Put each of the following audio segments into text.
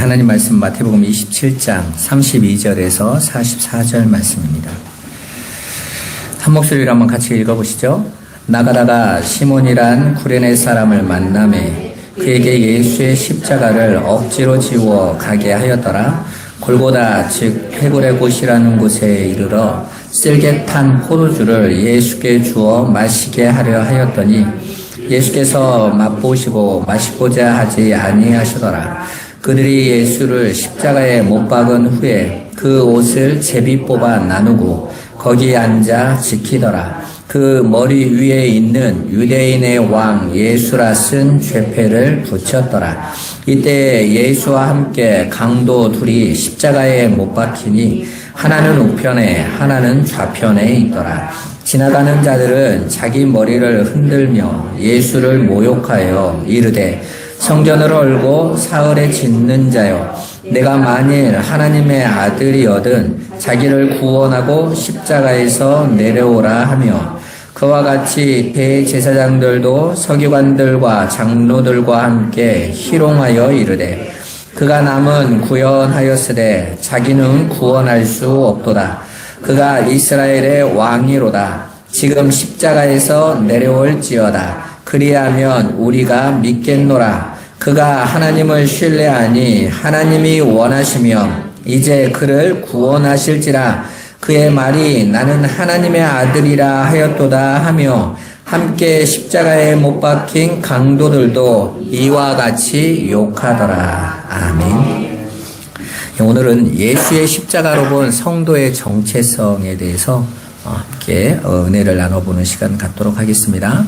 하나님 말씀 마태복음 27장 32절에서 44절 말씀입니다. 한 목소리로 한번 같이 읽어보시죠. 나가다가 시몬이란 구레네 사람을 만나매 그에게 예수의 십자가를 억지로 지워 가게 하였더라. 골고다 즉 해골의 곳이라는 곳에 이르러 쓸개 탄 포도주를 예수께 주어 마시게 하려 하였더니 예수께서 맛보시고 마시고자 하지 아니하시더라. 그들이 예수를 십자가에 못 박은 후에 그 옷을 제비 뽑아 나누고 거기 앉아 지키더라. 그 머리 위에 있는 유대인의 왕 예수라 쓴 죄패를 붙였더라. 이때 예수와 함께 강도 둘이 십자가에 못 박히니 하나는 우편에 하나는 좌편에 있더라. 지나가는 자들은 자기 머리를 흔들며 예수를 모욕하여 이르되 성전을 헐고 사흘에 짓는 자여, 내가 만일 하나님의 아들이거든 자기를 구원하고 십자가에서 내려오라 하며 그와 같이 대제사장들도 서기관들과 장로들과 함께 희롱하여 이르되 그가 남은 구원하였으되 자기는 구원할 수 없도다. 그가 이스라엘의 왕이로다. 지금 십자가에서 내려올지어다. 그리하면 우리가 믿겠노라. 그가 하나님을 신뢰하니 하나님이 원하시며 이제 그를 구원하실지라. 그의 말이 나는 하나님의 아들이라 하였도다 하며 함께 십자가에 못 박힌 강도들도 이와 같이 욕하더라. 아멘. 오늘은 예수의 십자가로 본 성도의 정체성에 대해서 함께 은혜를 나눠보는 시간 갖도록 하겠습니다.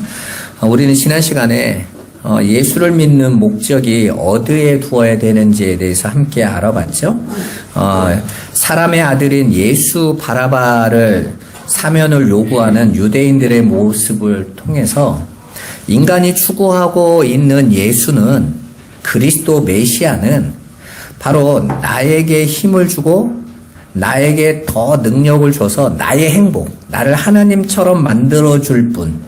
우리는 지난 시간에 예수를 믿는 목적이 어디에 두어야 되는지에 대해서 함께 알아봤죠. 사람의 아들인 예수 바라바를 사면을 요구하는 유대인들의 모습을 통해서 인간이 추구하고 있는 예수는 그리스도 메시아는 바로 나에게 힘을 주고 나에게 더 능력을 줘서 나의 행복, 나를 하나님처럼 만들어줄 뿐,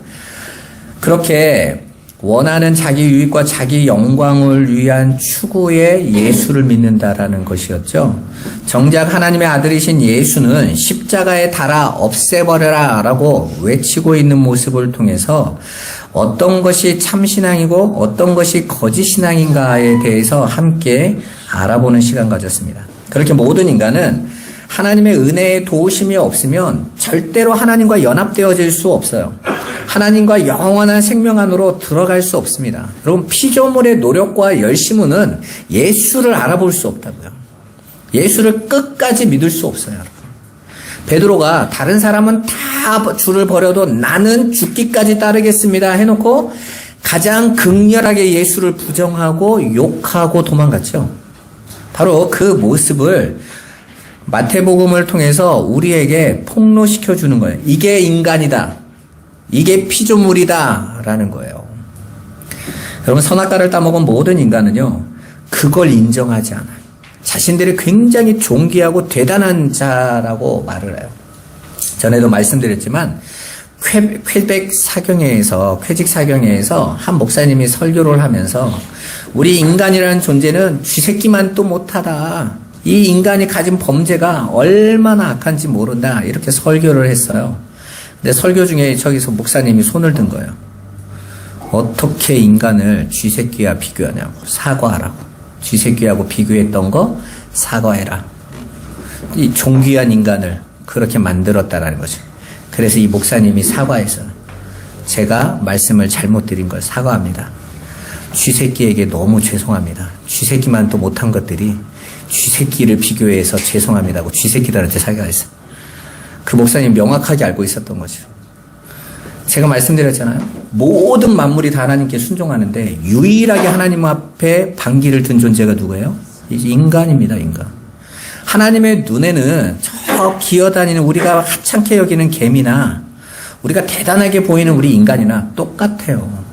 그렇게 원하는 자기 유익과 자기 영광을 위한 추구의 예수를 믿는다라는 것이었죠. 정작 하나님의 아들이신 예수는 십자가에 달아 없애버려라 라고 외치고 있는 모습을 통해서 어떤 것이 참신앙이고 어떤 것이 거짓신앙인가에 대해서 함께 알아보는 시간 가졌습니다. 그렇게 모든 인간은 하나님의 은혜의 도우심이 없으면 절대로 하나님과 연합되어질 수 없어요. 하나님과 영원한 생명 안으로 들어갈 수 없습니다. 여러분, 피조물의 노력과 열심은 예수를 알아볼 수 없다고요. 예수를 끝까지 믿을 수 없어요. 여러분. 베드로가 다른 사람은 다 주를 버려도 나는 죽기까지 따르겠습니다 해놓고 가장 극렬하게 예수를 부정하고 욕하고 도망갔죠. 바로 그 모습을 마태복음을 통해서 우리에게 폭로시켜 주는 거예요. 이게 인간이다. 이게 피조물이다. 라는 거예요. 여러분, 선악과를 따먹은 모든 인간은요, 그걸 인정하지 않아요. 자신들이 굉장히 존귀하고 대단한 자라고 말을 해요. 전에도 말씀드렸지만, 쾌직 사경회에서 한 목사님이 설교를 하면서 우리 인간이라는 존재는 쥐새끼만 또 못하다. 이 인간이 가진 범죄가 얼마나 악한지 모른다. 이렇게 설교를 했어요. 근데 설교 중에 저기서 목사님이 손을 든 거예요. 어떻게 인간을 쥐새끼와 비교하냐고. 사과하라고. 쥐새끼하고 비교했던 거 사과해라. 이 존귀한 인간을 그렇게 만들었다라는 거죠. 그래서 이 목사님이 사과해서 제가 말씀을 잘못 드린 걸 사과합니다. 쥐새끼에게 너무 죄송합니다. 쥐새끼만 또 못한 것들이 쥐새끼를 비교해서 죄송합니다고 쥐새끼들한테 사과했어요. 그 목사님 명확하게 알고 있었던 거죠. 제가 말씀드렸잖아요. 모든 만물이 다 하나님께 순종하는데 유일하게 하나님 앞에 반기를 든 존재가 누구예요? 인간입니다. 인간. 하나님의 눈에는 저 기어다니는 우리가 하찮게 여기는 개미나 우리가 대단하게 보이는 우리 인간이나 똑같아요.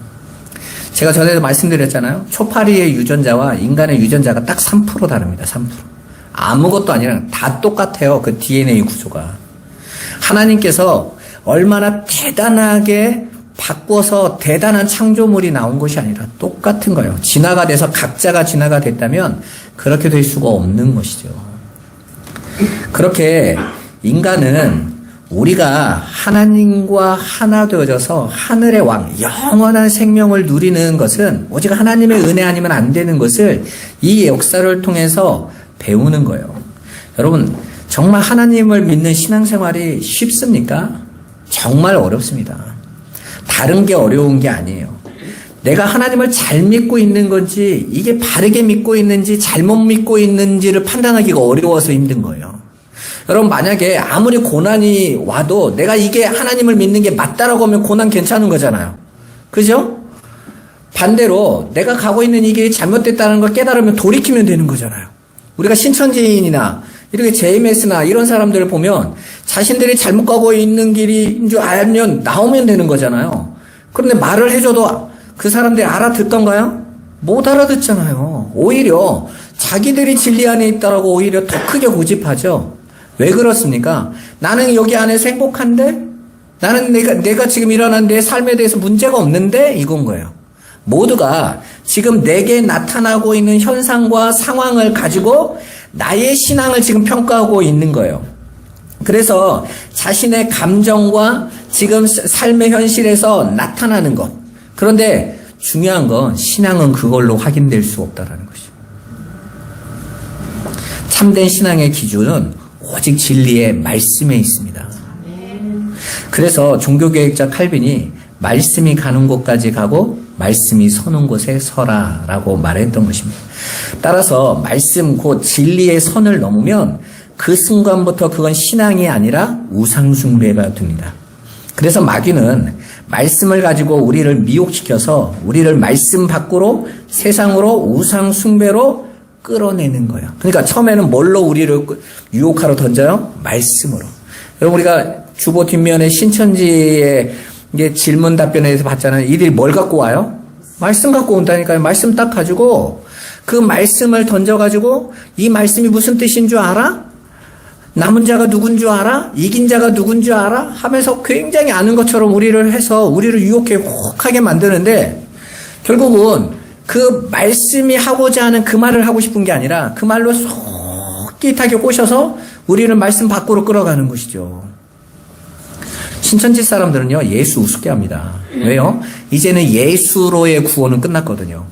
제가 전에도 말씀드렸잖아요. 초파리의 유전자와 인간의 유전자가 딱 3% 다릅니다. 3%. 아무것도 아니라 다 똑같아요. 그 DNA 구조가. 하나님께서 얼마나 대단하게 바꿔서 대단한 창조물이 나온 것이 아니라 똑같은 거예요. 진화가 돼서 각자가 진화가 됐다면 그렇게 될 수가 없는 것이죠. 그렇게 인간은 우리가 하나님과 하나 되어져서 하늘의 왕, 영원한 생명을 누리는 것은 오직 하나님의 은혜 아니면 안 되는 것을 이 역사를 통해서 배우는 거예요. 여러분, 정말 하나님을 믿는 신앙생활이 쉽습니까? 정말 어렵습니다. 다른 게 어려운 게 아니에요. 내가 하나님을 잘 믿고 있는 건지, 이게 바르게 믿고 있는지, 잘못 믿고 있는지를 판단하기가 어려워서 힘든 거예요. 여러분, 만약에 아무리 고난이 와도 내가 이게 하나님을 믿는 게 맞다라고 하면 고난 괜찮은 거잖아요. 그죠? 반대로 내가 가고 있는 이 길이 잘못됐다는 걸 깨달으면 돌이키면 되는 거잖아요. 우리가 신천지인이나 이렇게 JMS나 이런 사람들을 보면 자신들이 잘못 가고 있는 길인 줄 알면 나오면 되는 거잖아요. 그런데 말을 해줘도 그 사람들이 알아듣던가요? 못 알아듣잖아요. 오히려 자기들이 진리 안에 있다라고 오히려 더 크게 고집하죠. 왜 그렇습니까? 나는 여기 안에서 행복한데? 나는 내가 지금 일어난 내 삶에 대해서 문제가 없는데? 이건 거예요. 모두가 지금 내게 나타나고 있는 현상과 상황을 가지고 나의 신앙을 지금 평가하고 있는 거예요. 그래서 자신의 감정과 지금 삶의 현실에서 나타나는 것. 그런데 중요한 건 신앙은 그걸로 확인될 수 없다라는 것이죠. 참된 신앙의 기준은 오직 진리의 말씀에 있습니다. 그래서 종교개혁자 칼빈이 말씀이 가는 곳까지 가고 말씀이 서는 곳에 서라라고 말했던 것입니다. 따라서 말씀 곧 진리의 선을 넘으면 그 순간부터 그건 신앙이 아니라 우상숭배가 됩니다. 그래서 마귀는 말씀을 가지고 우리를 미혹시켜서 우리를 말씀 밖으로 세상으로 우상숭배로 끌어내는 거예요. 그러니까 처음에는 뭘로 우리를 유혹하러 던져요? 말씀으로. 여러분, 우리가 주보 뒷면에 신천지의 이게 질문 답변에서 봤잖아요. 이들이 뭘 갖고 와요? 말씀 갖고 온다니까요. 말씀 딱 가지고 그 말씀을 던져가지고 이 말씀이 무슨 뜻인 줄 알아? 남은 자가 누군 줄 알아? 이긴 자가 누군 줄 알아? 하면서 굉장히 아는 것처럼 우리를 해서 우리를 유혹해 혹하게 만드는데 결국은 그 말씀이 하고자 하는 그 말을 하고 싶은 게 아니라 그 말로 솔깃하게 꼬셔서 우리를 말씀 밖으로 끌어가는 것이죠. 신천지 사람들은요, 예수 우습게 합니다. 왜요? 이제는 예수로의 구원은 끝났거든요.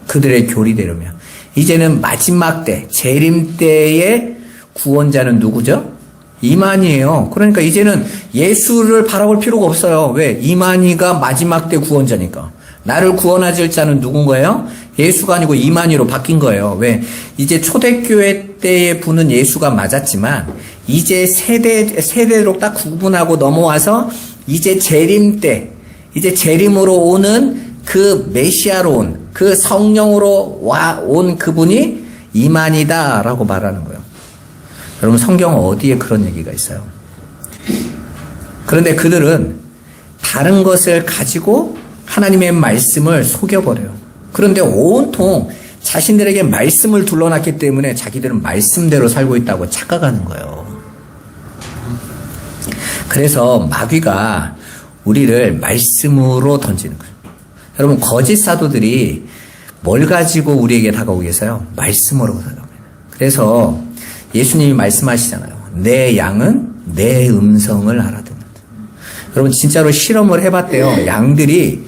그들의 교리대로면. 이제는 마지막 때, 재림 때의 구원자는 누구죠? 이만희예요. 그러니까 이제는 예수를 바라볼 필요가 없어요. 왜? 이만희가 마지막 때 구원자니까. 나를 구원하실 자는 누군 거예요? 예수가 아니고 이만희로 바뀐 거예요. 왜? 이제 초대교회 때의 분은 예수가 맞았지만 이제 세대로 딱 구분하고 넘어와서 이제 재림 때, 이제 재림으로 오는 그 메시아로 온, 그 성령으로 온 그분이 이만희다라고 말하는 거예요. 여러분, 성경 어디에 그런 얘기가 있어요? 그런데 그들은 다른 것을 가지고 하나님의 말씀을 속여버려요. 그런데 온통 자신들에게 말씀을 둘러놨기 때문에 자기들은 말씀대로 살고 있다고 착각하는 거예요. 그래서 마귀가 우리를 말씀으로 던지는 거예요. 여러분, 거짓 사도들이 뭘 가지고 우리에게 다가오고 계세요? 말씀으로 다가옵니다. 그래서 예수님이 말씀하시잖아요. 내 양은 내 음성을 알아듣는다. 여러분, 진짜로 실험을 해봤대요. 양들이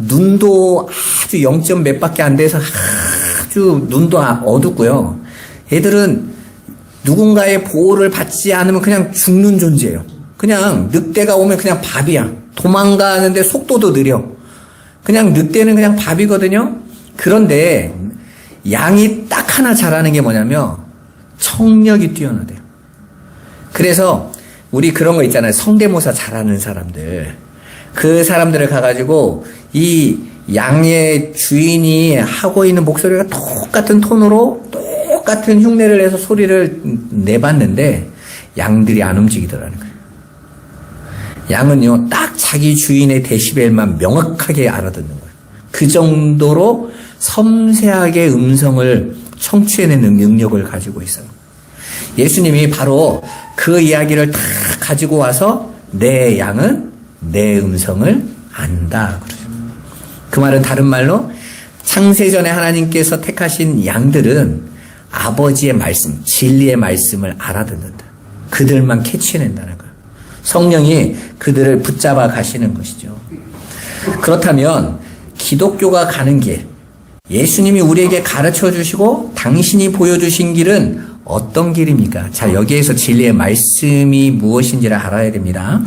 눈도 아주 0점 몇 밖에 안 돼서 아주 눈도 어둡고요. 얘들은 누군가의 보호를 받지 않으면 그냥 죽는 존재예요. 그냥 늑대가 오면 그냥 밥이야. 도망가는데 속도도 느려. 그냥 늑대는 그냥 밥이거든요. 그런데 양이 딱 하나 잘하는 게 뭐냐면 청력이 뛰어나대요. 그래서 우리 그런 거 있잖아요. 성대모사 잘하는 사람들. 그 사람들을 가가지고 이 양의 주인이 하고 있는 목소리가 똑같은 톤으로 똑같은 흉내를 내서 소리를 내봤는데 양들이 안 움직이더라는 거예요. 양은요, 딱 자기 주인의 데시벨만 명확하게 알아듣는 거예요. 그 정도로 섬세하게 음성을 청취해내는 능력을 가지고 있어요. 예수님이 바로 그 이야기를 다 가지고 와서 내 양은 내 음성을 안다. 그러죠. 그 말은 다른 말로 창세전에 하나님께서 택하신 양들은 아버지의 말씀, 진리의 말씀을 알아듣는다. 그들만 캐치해낸다는 거예요. 성령이 그들을 붙잡아 가시는 것이죠. 그렇다면 기독교가 가는 길, 예수님이 우리에게 가르쳐 주시고 당신이 보여주신 길은 어떤 길입니까? 자, 여기에서 진리의 말씀이 무엇인지를 알아야 됩니다.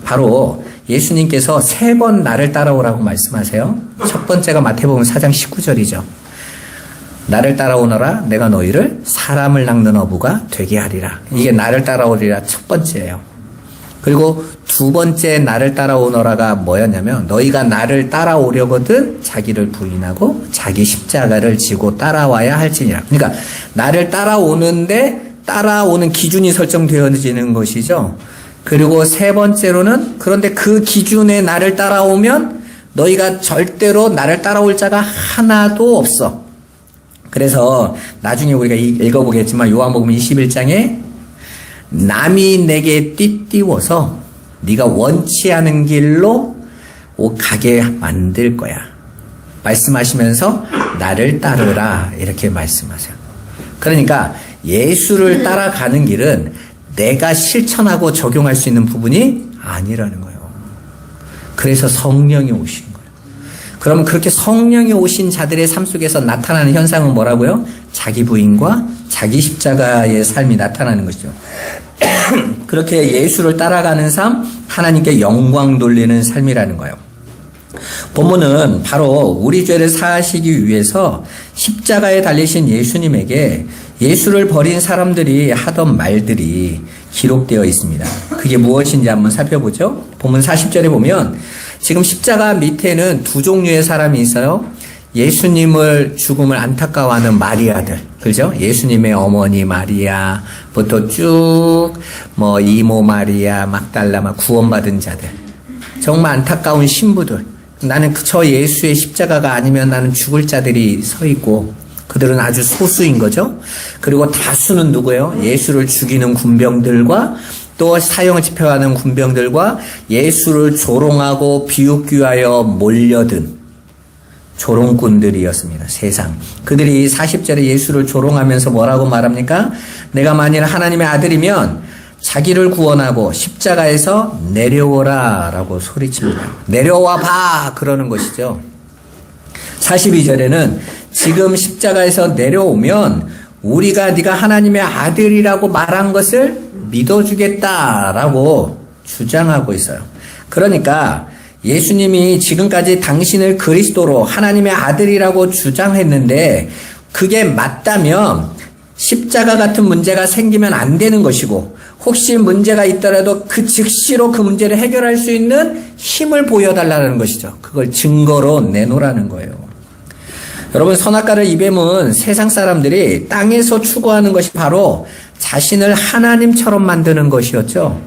바로 예수님께서 3번 나를 따라오라고 말씀하세요. 첫 번째가 마태복음 4장 19절이죠. 나를 따라오너라 내가 너희를 사람을 낚는 어부가 되게 하리라. 이게 나를 따라오리라 첫 번째예요. 그리고 두 번째 나를 따라오너라가 뭐였냐면 너희가 나를 따라오려거든 자기를 부인하고 자기 십자가를 지고 따라와야 할지니라. 그러니까 나를 따라오는데 따라오는 기준이 설정되어지는 것이죠. 그리고 세 번째로는 그런데 그 기준에 나를 따라오면 너희가 절대로 나를 따라올 자가 하나도 없어. 그래서 나중에 우리가 읽어보겠지만 요한복음 21장에 남이 내게 띠띠워서 네가 원치 않은 길로 가게 만들 거야. 말씀하시면서 나를 따르라 이렇게 말씀하세요. 그러니까 예수를 따라가는 길은 내가 실천하고 적용할 수 있는 부분이 아니라는 거예요. 그래서 성령이 오신 거예요. 그러면 그렇게 성령이 오신 자들의 삶 속에서 나타나는 현상은 뭐라고요? 자기 부인과 자기 십자가의 삶이 나타나는 것이죠. 그렇게 예수를 따라가는 삶, 하나님께 영광 돌리는 삶이라는 거예요. 본문은 바로 우리 죄를 사하시기 위해서 십자가에 달리신 예수님에게 예수를 버린 사람들이 하던 말들이 기록되어 있습니다. 그게 무엇인지 한번 살펴보죠. 본문 40절에 보면 지금 십자가 밑에는 두 종류의 사람이 있어요. 예수님을 죽음을 안타까워하는 마리아들, 그죠? 예수님의 어머니 마리아부터 쭉 이모 마리아, 막달라, 구원받은 자들, 정말 안타까운 신부들. 나는 저 예수의 십자가가 아니면 나는 죽을 자들이 서 있고 그들은 아주 소수인 거죠. 그리고 다수는 누구예요? 예수를 죽이는 군병들과 또 사형을 집행하는 군병들과 예수를 조롱하고 비웃기하여 몰려든 조롱꾼들이었습니다. 세상. 그들이 40절에 예수를 조롱하면서 뭐라고 말합니까? 내가 만일 하나님의 아들이면 자기를 구원하고 십자가에서 내려오라 라고 소리칩니다. 내려와 봐! 그러는 것이죠. 42절에는 지금 십자가에서 내려오면 우리가 네가 하나님의 아들이라고 말한 것을 믿어주겠다라고 주장하고 있어요. 그러니까 예수님이 지금까지 당신을 그리스도로 하나님의 아들이라고 주장했는데 그게 맞다면 십자가 같은 문제가 생기면 안 되는 것이고 혹시 문제가 있더라도 그 즉시로 그 문제를 해결할 수 있는 힘을 보여달라는 것이죠. 그걸 증거로 내놓으라는 거예요. 여러분, 선악과를 입에문 세상 사람들이 땅에서 추구하는 것이 바로 자신을 하나님처럼 만드는 것이었죠.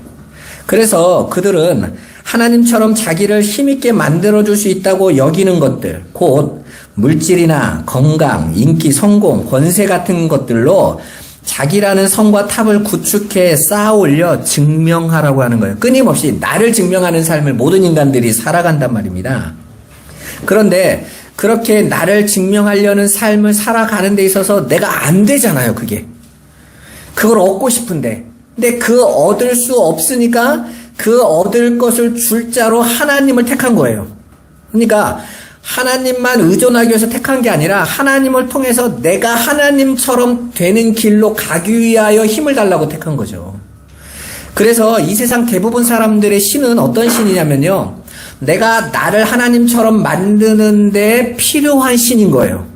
그래서 그들은 하나님처럼 자기를 힘있게 만들어줄 수 있다고 여기는 것들, 곧 물질이나 건강, 인기, 성공, 권세 같은 것들로 자기라는 성과 탑을 구축해 쌓아 올려 증명하라고 하는 거예요. 끊임없이 나를 증명하는 삶을 모든 인간들이 살아간단 말입니다. 그런데 그렇게 나를 증명하려는 삶을 살아가는 데 있어서 내가 안 되잖아요, 그게. 그걸 얻고 싶은데. 근데 그 얻을 수 없으니까 그 얻을 것을 줄 자로 하나님을 택한 거예요. 그러니까 하나님만 의존하기 위해서 택한 게 아니라 하나님을 통해서 내가 하나님처럼 되는 길로 가기 위하여 힘을 달라고 택한 거죠. 그래서 이 세상 대부분 사람들의 신은 어떤 신이냐면요. 내가 나를 하나님처럼 만드는데 필요한 신인 거예요.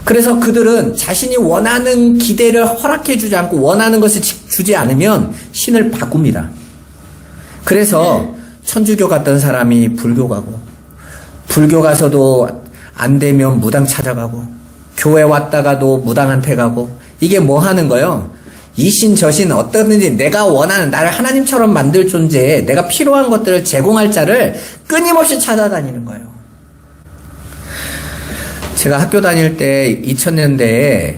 그래서 그들은 자신이 원하는 기대를 허락해 주지 않고 원하는 것을 주지 않으면 신을 바꿉니다. 그래서 천주교 갔던 사람이 불교 가고 불교 가서도 안 되면 무당 찾아가고 교회 왔다가도 무당한테 가고 이게 뭐 하는 거예요? 이 신 저 신 어떠든지 내가 원하는 나를 하나님처럼 만들 존재에 내가 필요한 것들을 제공할 자를 끊임없이 찾아다니는 거예요. 제가 학교 다닐 때 2000년대에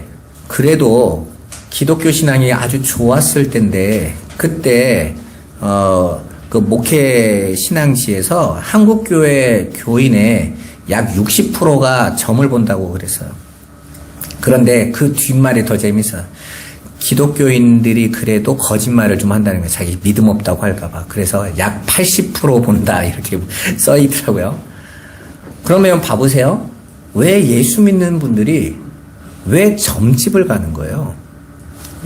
그래도 기독교 신앙이 아주 좋았을 때인데 그때 그 목회 신앙지에서 한국교회 교인의 약 60%가 점을 본다고 그랬어요. 그런데 그 뒷말이 더 재밌어요. 기독교인들이 그래도 거짓말을 좀 한다는 거예요. 자기 믿음 없다고 할까봐. 그래서 약 80% 본다 이렇게 써 있더라고요. 그러면 봐보세요. 왜 예수 믿는 분들이 왜 점집을 가는 거예요?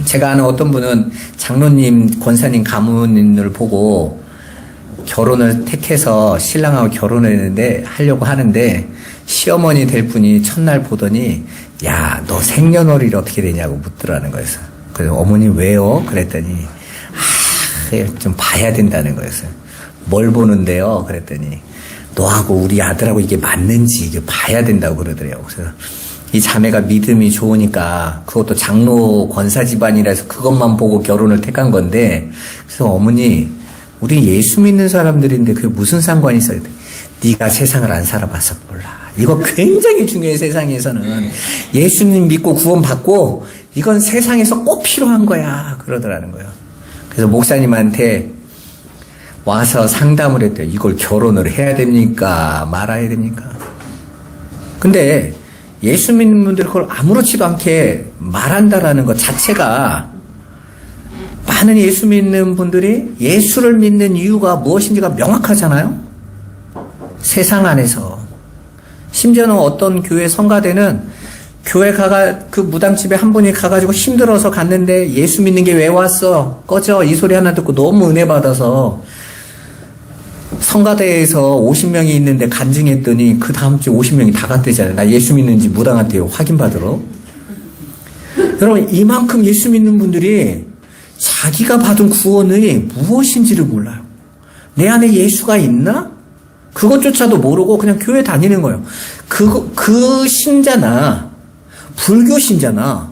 제가 아는 어떤 분은 장로님, 권사님, 가문을 보고 결혼을 택해서 신랑하고 결혼을 했는데 하려고 하는데 시어머니 될 분이 첫날 보더니 야, 너 생년월일이 어떻게 되냐고 묻더라는 거였어요. 그래서 어머니 왜요? 그랬더니 좀 봐야 된다는 거였어요. 뭘 보는데요? 그랬더니 너하고 우리 아들하고 이게 맞는지 이게 봐야 된다고 그러더래요. 그래서 이 자매가 믿음이 좋으니까 그것도 장로 권사 집안이라서 그것만 보고 결혼을 택한 건데 그래서 어머니 우리 예수 믿는 사람들인데 그게 무슨 상관이 있어요? 네가 세상을 안 살아봐서 몰라. 이거 굉장히 중요해. 세상에서는 예수님 믿고 구원받고 이건 세상에서 꼭 필요한 거야 그러더라는 거예요. 그래서 목사님한테 와서 상담을 했대요. 이걸 결혼을 해야 됩니까? 말아야 됩니까? 근데 예수 믿는 분들이 그걸 아무렇지도 않게 말한다라는 것 자체가 많은 예수 믿는 분들이 예수를 믿는 이유가 무엇인지가 명확하잖아요. 세상 안에서 심지어는 어떤 교회 성가대는 교회 그 무당집에 한 분이 가가지고 힘들어서 갔는데 예수 믿는 게 왜 왔어? 꺼져. 이 소리 하나 듣고 너무 은혜 받아서 성가대에서 50명이 있는데 간증했더니 그 다음 주에 50명이 다 갔대잖아요. 나 예수 믿는지 무당한테 확인받으러. 여러분 이만큼 예수 믿는 분들이 자기가 받은 구원이 무엇인지를 몰라요. 내 안에 예수가 있나? 그것조차도 모르고 그냥 교회 다니는 거예요. 그 신자나 불교 신자나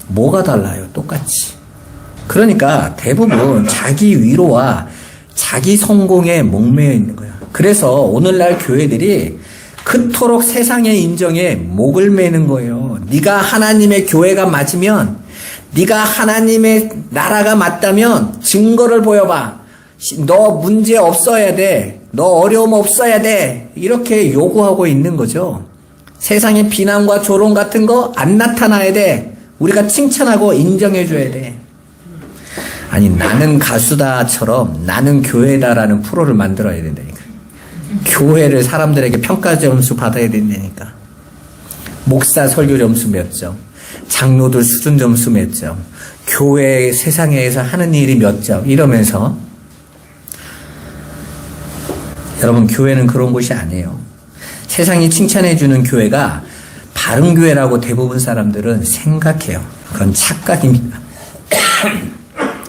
뭐가 달라요? 똑같이. 그러니까 대부분 자기 위로와 자기 성공에 목매여 있는 거야. 그래서 오늘날 교회들이 그토록 세상의 인정에 목을 매는 거예요. 네가 하나님의 교회가 맞으면, 네가 하나님의 나라가 맞다면 증거를 보여봐. 너 문제 없어야 돼. 너 어려움 없어야 돼. 이렇게 요구하고 있는 거죠. 세상의 비난과 조롱 같은 거 안 나타나야 돼. 우리가 칭찬하고 인정해줘야 돼. 아니 나는 가수다처럼 나는 교회다라는 프로를 만들어야 된다니까. 교회를 사람들에게 평가 점수 받아야 된다니까. 목사 설교 점수 몇 점, 장로들 수준 점수 몇 점, 교회 세상에서 하는 일이 몇 점 이러면서 여러분 교회는 그런 곳이 아니에요. 세상이 칭찬해주는 교회가 바른 교회라고 대부분 사람들은 생각해요. 그건 착각입니다.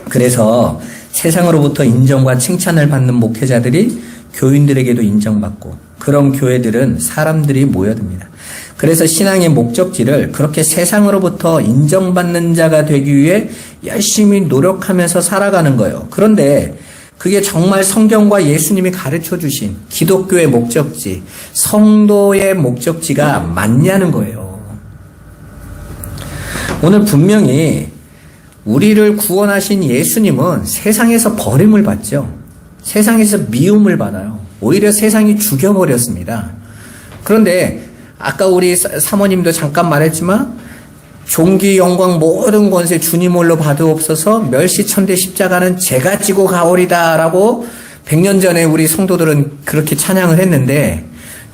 그래서 세상으로부터 인정과 칭찬을 받는 목회자들이 교인들에게도 인정받고 그런 교회들은 사람들이 모여듭니다. 그래서 신앙의 목적지를 그렇게 세상으로부터 인정받는 자가 되기 위해 열심히 노력하면서 살아가는 거예요. 그런데 그게 정말 성경과 예수님이 가르쳐 주신 기독교의 목적지, 성도의 목적지가 맞냐는 거예요. 오늘 분명히 우리를 구원하신 예수님은 세상에서 버림을 받죠. 세상에서 미움을 받아요. 오히려 세상이 죽여버렸습니다. 그런데 아까 우리 사모님도 잠깐 말했지만 존귀 영광 모든 권세 주님 홀로 받으옵소서 멸시천대 십자가는 제가 지고 가오리다 라고 100년 전에 우리 성도들은 그렇게 찬양을 했는데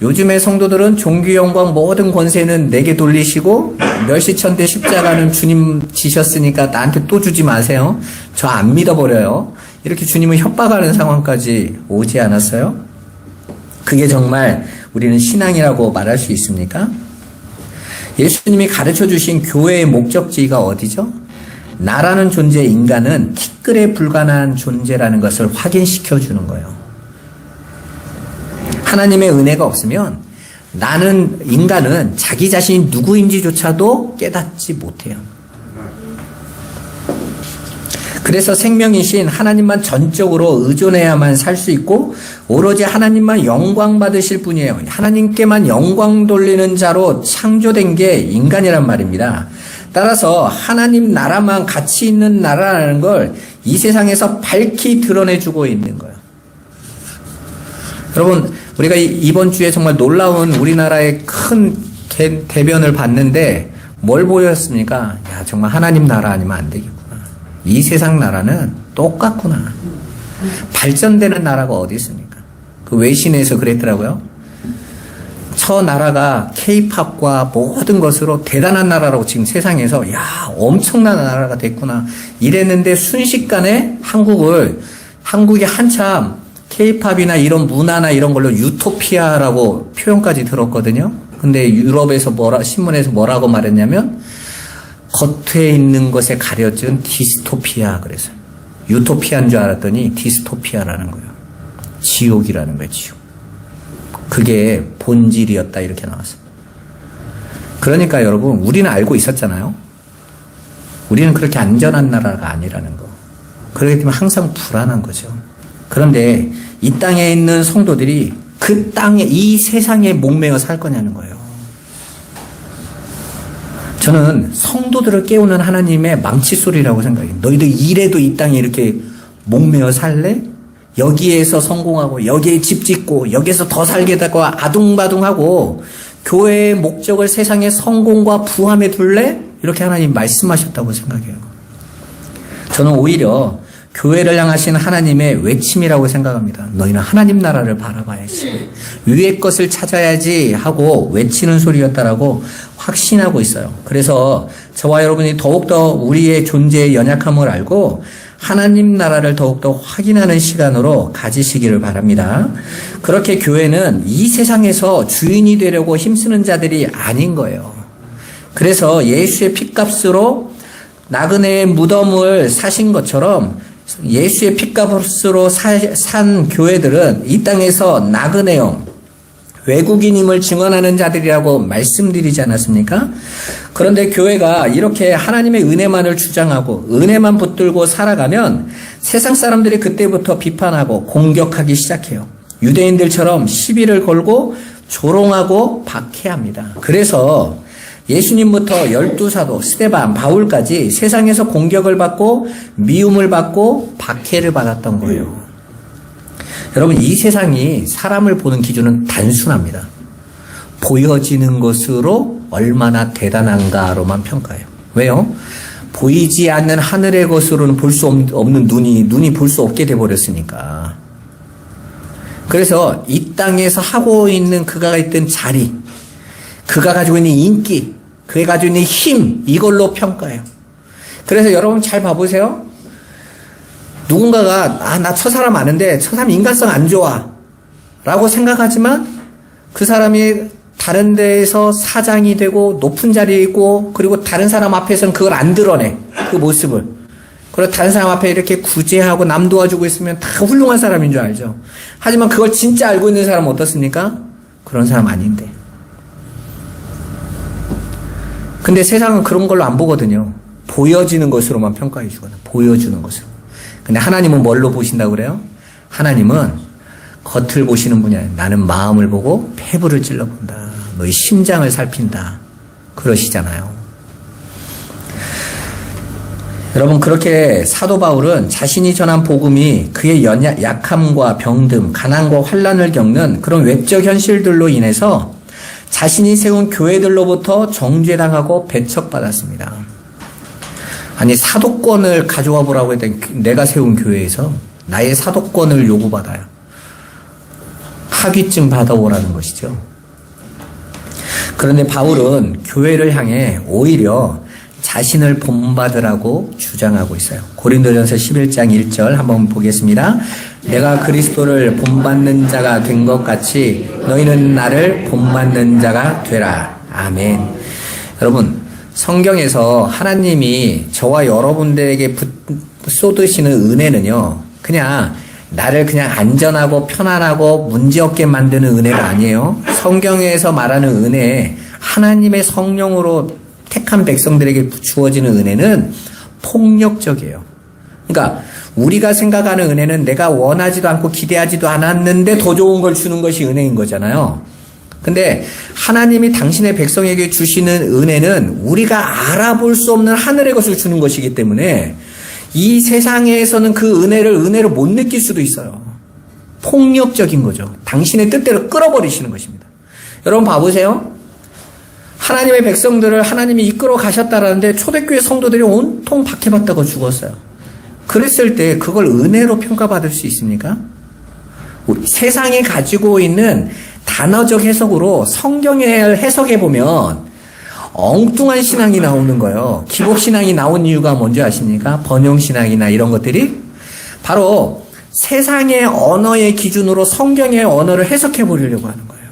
요즘의 성도들은 존귀 영광 모든 권세는 내게 돌리시고 멸시천대 십자가는 주님 지셨으니까 나한테 또 주지 마세요. 저 안 믿어버려요. 이렇게 주님을 협박하는 상황까지 오지 않았어요? 그게 정말 우리는 신앙이라고 말할 수 있습니까? 예수님이 가르쳐 주신 교회의 목적지가 어디죠? 나라는 존재 인간은 티끌에 불과한 존재라는 것을 확인시켜 주는 거예요. 하나님의 은혜가 없으면 인간은 자기 자신이 누구인지조차도 깨닫지 못해요. 그래서 생명이신 하나님만 전적으로 의존해야만 살 수 있고 오로지 하나님만 영광 받으실 분이에요. 하나님께만 영광 돌리는 자로 창조된 게 인간이란 말입니다. 따라서 하나님 나라만 가치 있는 나라라는 걸 이 세상에서 밝히 드러내주고 있는 거예요. 여러분 우리가 이번 주에 정말 놀라운 우리나라의 큰 대변을 봤는데 뭘 보였습니까? 야, 정말 하나님 나라 아니면 안 되겠구나. 이 세상 나라는 똑같구나. 발전되는 나라가 어디 있습니까? 그 외신에서 그랬더라고요. 저 나라가 K-팝과 모든 것으로 대단한 나라라고 지금 세상에서 야, 엄청난 나라가 됐구나. 이랬는데 순식간에 한국이 한참 K-팝이나 이런 문화나 이런 걸로 유토피아라고 표현까지 들었거든요. 근데 유럽에서 신문에서 뭐라고 말했냐면 겉에 있는 것에 가려진 디스토피아 그래서 유토피아인 줄 알았더니 디스토피아라는 거예요. 지옥이라는 거예요, 지옥. 그게 본질이었다 이렇게 나왔어요. 그러니까 여러분 우리는 알고 있었잖아요. 우리는 그렇게 안전한 나라가 아니라는 거. 그렇기 때문에 항상 불안한 거죠. 그런데 이 땅에 있는 성도들이 그 땅에 이 세상에 목매어 살 거냐는 거예요. 저는 성도들을 깨우는 하나님의 망치 소리라고 생각해요. 너희들 이래도 이 땅에 이렇게 목매어 살래? 여기에서 성공하고 여기에 집 짓고 여기에서 더 살게 되고 아둥바둥하고 교회의 목적을 세상의 성공과 부함에 둘래? 이렇게 하나님 말씀하셨다고 생각해요. 저는 오히려 교회를 향하신 하나님의 외침이라고 생각합니다. 너희는 하나님 나라를 바라봐야지. 위의 것을 찾아야지 하고 외치는 소리였다라고 확신하고 있어요. 그래서 저와 여러분이 더욱더 우리의 존재의 연약함을 알고 하나님 나라를 더욱더 확인하는 시간으로 가지시기를 바랍니다. 그렇게 교회는 이 세상에서 주인이 되려고 힘쓰는 자들이 아닌 거예요. 그래서 예수의 핏값으로 나그네의 무덤을 사신 것처럼 예수의 핏값으로 산 교회들은 이 땅에서 나그네요. 외국인임을 증언하는 자들이라고 말씀드리지 않았습니까? 그런데 교회가 이렇게 하나님의 은혜만을 주장하고 은혜만 붙들고 살아가면 세상 사람들이 그때부터 비판하고 공격하기 시작해요. 유대인들처럼 시비를 걸고 조롱하고 박해합니다. 그래서 예수님부터 12사도, 스데반, 바울까지 세상에서 공격을 받고 미움을 받고 박해를 받았던 거예요. 여러분, 이 세상이 사람을 보는 기준은 단순합니다. 보여지는 것으로 얼마나 대단한가로만 평가해요. 왜요? 보이지 않는 하늘의 것으로는 볼 수 없는 눈이 볼 수 없게 돼버렸으니까. 그래서 이 땅에서 하고 있는 그가 있던 자리, 그가 가지고 있는 인기, 그가 가지고 있는 힘, 이걸로 평가해요. 그래서 여러분 잘 봐보세요. 누군가가 나 저 사람 아는데 저 사람 인간성 안 좋아 라고 생각하지만 그 사람이 다른 데에서 사장이 되고 높은 자리에 있고 그리고 다른 사람 앞에서는 그걸 안 드러내, 그 모습을. 그리고 다른 사람 앞에 이렇게 구제하고 남 도와주고 있으면 다 훌륭한 사람인 줄 알죠. 하지만 그걸 진짜 알고 있는 사람은 어떻습니까? 그런 사람 아닌데. 근데 세상은 그런 걸로 안 보거든요. 보여지는 것으로만 평가해 주거든요. 보여주는 것으로. 근데 하나님은 뭘로 보신다고 그래요? 하나님은 겉을 보시는 분이 아니에요. 나는 마음을 보고 폐부를 찔러본다. 너희 심장을 살핀다. 그러시잖아요. 여러분, 그렇게 사도 바울은 자신이 전한 복음이 그의 약함과 병듦, 가난과 환난을 겪는 그런 외적 현실들로 인해서 자신이 세운 교회들로부터 정죄당하고 배척받았습니다. 아니, 사도권을 가져와 보라고 했더니 내가 세운 교회에서 나의 사도권을 요구받아요. 학위증 받아오라는 것이죠. 그런데 바울은 교회를 향해 오히려 자신을 본받으라고 주장하고 있어요. 고린도전서 11장 1절 한번 보겠습니다. 내가 그리스도를 본받는 자가 된 것 같이 너희는 나를 본받는 자가 되라. 아멘. 여러분, 성경에서 하나님이 저와 여러분들에게 쏟으시는 은혜는요, 그냥 나를 그냥 안전하고 편안하고 문제없게 만드는 은혜가 아니에요. 성경에서 말하는 은혜, 하나님의 성령으로 택한 백성들에게 주어지는 은혜는 폭력적이에요. 그러니까 우리가 생각하는 은혜는 내가 원하지도 않고 기대하지도 않았는데 더 좋은 걸 주는 것이 은혜인 거잖아요. 근데 하나님이 당신의 백성에게 주시는 은혜는 우리가 알아볼 수 없는 하늘의 것을 주는 것이기 때문에 이 세상에서는 그 은혜를 못 느낄 수도 있어요. 폭력적인 거죠. 당신의 뜻대로 끌어버리시는 것입니다. 여러분 봐보세요. 하나님의 백성들을 하나님이 이끌어 가셨다라는데 초대교회 성도들이 온통 박해받다가 죽었어요. 그랬을 때 그걸 은혜로 평가받을 수 있습니까? 세상이 가지고 있는 단어적 해석으로 성경을 해석해보면 엉뚱한 신앙이 나오는 거예요. 기복신앙이 나온 이유가 뭔지 아십니까? 번영신앙이나 이런 것들이 바로 세상의 언어의 기준으로 성경의 언어를 해석해 보려고 하는 거예요.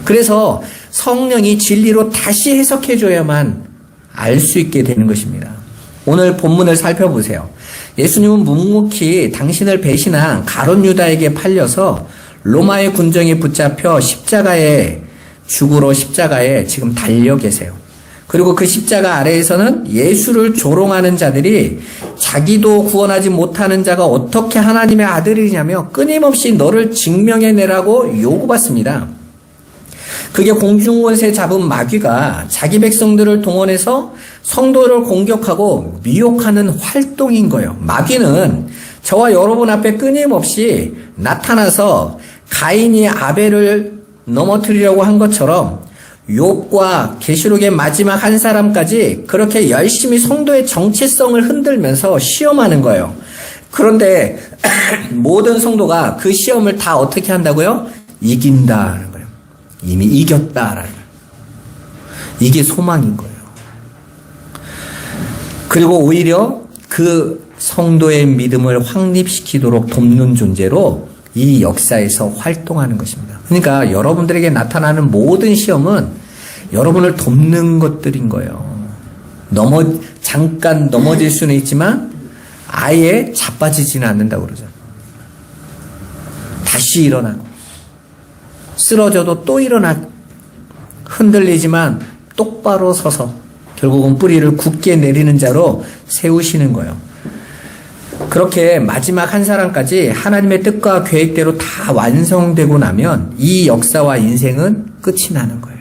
그래서 성령이 진리로 다시 해석해 줘야만 알 수 있게 되는 것입니다. 오늘 본문을 살펴보세요. 예수님은 묵묵히 당신을 배신한 가룟 유다에게 팔려서 로마의 군정에 붙잡혀 죽으러 십자가에 지금 달려 계세요. 그리고 그 십자가 아래에서는 예수를 조롱하는 자들이 자기도 구원하지 못하는 자가 어떻게 하나님의 아들이냐며 끊임없이 너를 증명해내라고 요구받습니다. 그게 공중권세 잡은 마귀가 자기 백성들을 동원해서 성도를 공격하고 미혹하는 활동인 거예요. 마귀는 저와 여러분 앞에 끊임없이 나타나서 가인이 아벨을 넘어뜨리려고 한 것처럼 욥과 계시록의 마지막 한 사람까지 그렇게 열심히 성도의 정체성을 흔들면서 시험하는 거예요. 그런데 모든 성도가 그 시험을 다 어떻게 한다고요? 이긴다는 거예요. 이미 이겼다라는 거예요. 이게 소망인 거예요. 그리고 오히려 그 성도의 믿음을 확립시키도록 돕는 존재로 이 역사에서 활동하는 것입니다. 그러니까 여러분들에게 나타나는 모든 시험은 여러분을 돕는 것들인 거예요. 잠깐 넘어질 수는 있지만 아예 자빠지지는 않는다고 그러죠. 다시 일어나고 쓰러져도 또 일어나고 흔들리지만 똑바로 서서 결국은 뿌리를 굳게 내리는 자로 세우시는 거예요. 그렇게 마지막 한 사람까지 하나님의 뜻과 계획대로 다 완성되고 나면 이 역사와 인생은 끝이 나는 거예요.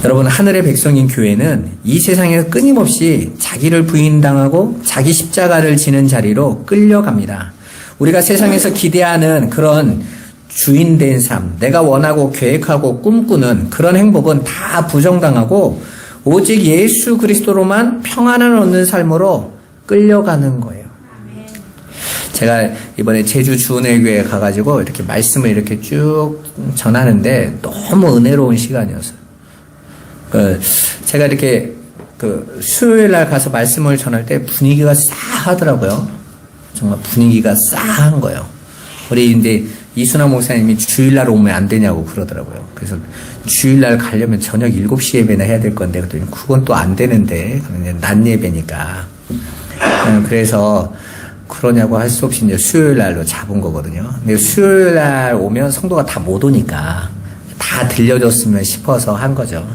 여러분, 하늘의 백성인 교회는 이 세상에서 끊임없이 자기를 부인당하고 자기 십자가를 지는 자리로 끌려갑니다. 우리가 세상에서 기대하는 그런 주인된 삶, 내가 원하고 계획하고 꿈꾸는 그런 행복은 다 부정당하고 오직 예수 그리스도로만 평안을 얻는 삶으로 끌려가는 거예요. 제가 이번에 제주 주은혜교회에 가가지고 이렇게 말씀을 이렇게 쭉 전하는데 너무 은혜로운 시간이었어요. 제가 이렇게 수요일 날 가서 말씀을 전할 때 분위기가 싸하더라고요. 정말 분위기가 싸한 거예요. 우리 이제 이순아 목사님이 주일날 오면 안 되냐고 그러더라고요. 그래서 주일날 가려면 저녁 7시 예배나 해야 될 건데 그랬더니 그건 또 안 되는데 낮 예배니까. 그래서 그러냐고 할 수 없이 이제 수요일날로 잡은 거거든요. 근데 수요일날 오면 성도가 다 못 오니까 다 들려줬으면 싶어서 한 거죠.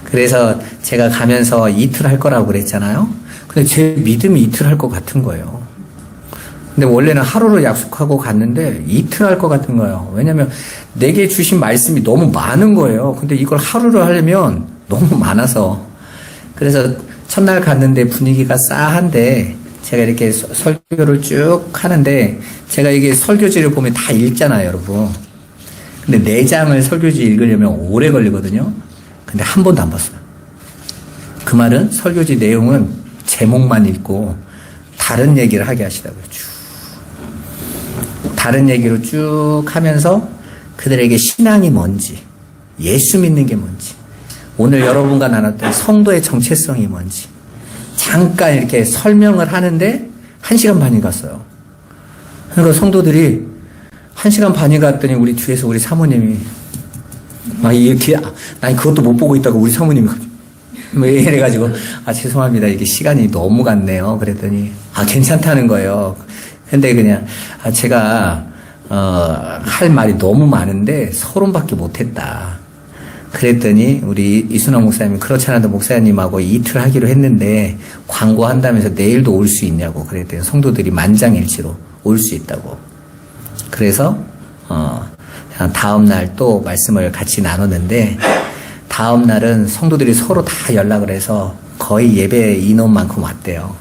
그래서 제가 가면서 이틀 할 거라고 그랬잖아요. 근데 제 믿음이 이틀 할 것 같은 거예요. 근데 원래는 하루로 약속하고 갔는데 이틀 할 것 같은 거예요. 왜냐면 내게 주신 말씀이 너무 많은 거예요. 근데 이걸 하루로 하려면 너무 많아서. 그래서 첫날 갔는데 분위기가 싸한데 제가 이렇게 설교를 쭉 하는데 제가 이게 설교지를 보면 다 읽잖아요, 여러분. 근데 4장을 설교지 읽으려면 오래 걸리거든요. 근데 한 번도 안 봤어요. 그 말은 설교지 내용은 제목만 읽고 다른 얘기를 하게 하시더라고요. 다른 얘기로 쭉 하면서 그들에게 신앙이 뭔지, 예수 믿는 게 뭔지, 오늘 여러분과 나눴던 성도의 정체성이 뭔지 잠깐 이렇게 설명을 하는데 1시간 반이 갔어요. 그러니까 성도들이 1시간 반이 갔더니 우리 뒤에서 우리 사모님이 이렇게 난 그것도 못 보고 있다고 우리 사모님이 이래가지고 죄송합니다. 이게 시간이 너무 갔네요. 그랬더니 괜찮다는 거예요. 근데 그냥 제가 할 말이 너무 많은데 서론밖에 못했다. 그랬더니 우리 이순아 목사님이 그렇지 않아도 목사님하고 이틀 하기로 했는데 광고한다면서 내일도 올 수 있냐고 그랬더니 성도들이 만장일치로 올 수 있다고. 그래서 다음 날 또 말씀을 같이 나눴는데 다음 날은 성도들이 서로 다 연락을 해서 거의 예배 인원만큼 왔대요.